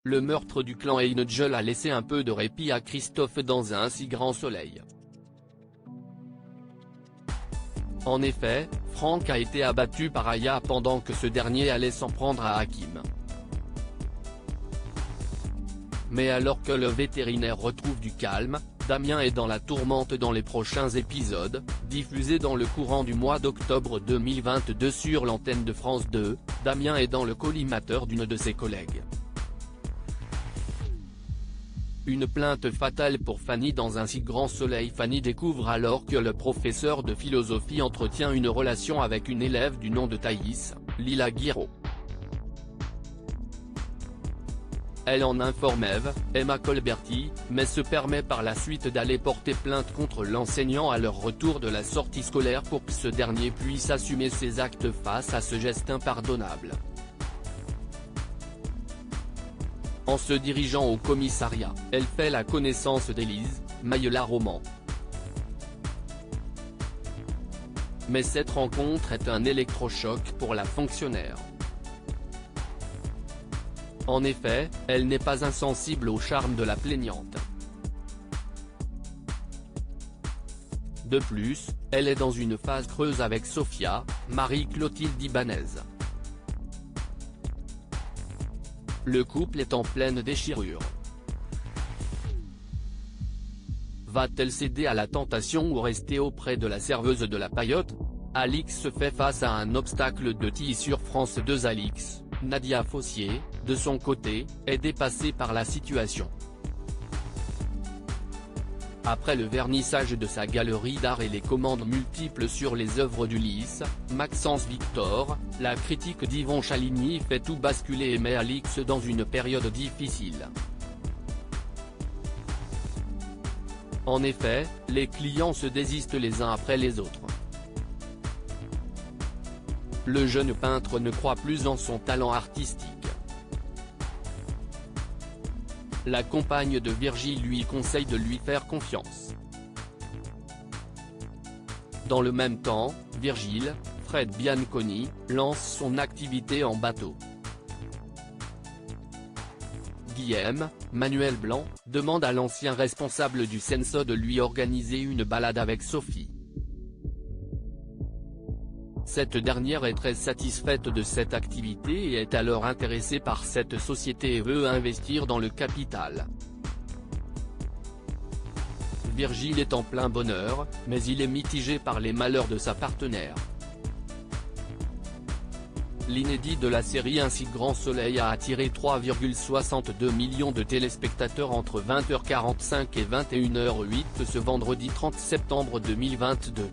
Le meurtre du clan Angel a laissé un peu de répit à Christophe dans Un si grand soleil. En effet, Franck a été abattu par Aya pendant que ce dernier allait s'en prendre à Hakim. Mais alors que le vétérinaire retrouve du calme, Damien est dans la tourmente dans les prochains épisodes, diffusés dans le courant du mois d'octobre 2022 sur l'antenne de France 2, Damien est dans le collimateur d'une de ses collègues. Une plainte fatale pour Fanny dans Un si grand soleil. Fanny découvre alors que le professeur de philosophie entretient une relation avec une élève du nom de Thaïs, Lila Guiraud. Elle en informe Emma Colberti, mais se permet par la suite d'aller porter plainte contre l'enseignant à leur retour de la sortie scolaire pour que ce dernier puisse assumer ses actes face à ce geste impardonnable. En se dirigeant au commissariat, elle fait la connaissance d'Élise, Maïla Roman. Mais cette rencontre est un électrochoc pour la fonctionnaire. En effet, elle n'est pas insensible au charme de la plaignante. De plus, elle est dans une phase creuse avec Sophia, Marie-Clotilde Ibanez. Le couple est en pleine déchirure. Va-t-elle céder à la tentation ou rester auprès de la serveuse de la paillote? Alix se fait face à un obstacle de taille sur France 2. Alix, Nadia Fossier, de son côté, est dépassée par la situation. Après le vernissage de sa galerie d'art et les commandes multiples sur les œuvres d'Ulysse, Maxence Victor, la critique d'Yvon Chaligny fait tout basculer et met Alix dans une période difficile. En effet, les clients se désistent les uns après les autres. Le jeune peintre ne croit plus en son talent artistique. La compagne de Virgile lui conseille de lui faire confiance. Dans le même temps, Virgile, Fred Bianconi, lance son activité en bateau. Guillaume, Manuel Blanc, demande à l'ancien responsable du Censo de lui organiser une balade avec Sophie. Cette dernière est très satisfaite de cette activité et est alors intéressée par cette société et veut investir dans le capital. Virgile est en plein bonheur, mais il est mitigé par les malheurs de sa partenaire. L'inédit de la série Un si grand soleil a attiré 3,62 millions de téléspectateurs entre 20h45 et 21h08 ce vendredi 30 septembre 2022.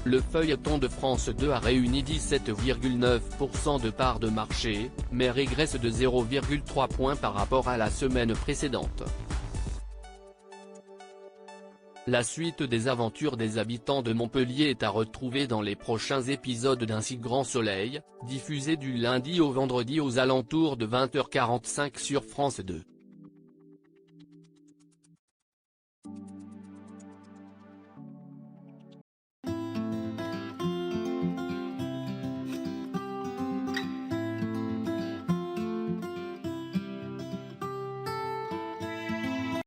Le feuilleton de France 2 a réuni 17,9% de part de marché, mais régresse de 0,3 points par rapport à la semaine précédente. La suite des aventures des habitants de Montpellier est à retrouver dans les prochains épisodes d'Un si grand soleil, diffusé du lundi au vendredi aux alentours de 20h45 sur France 2.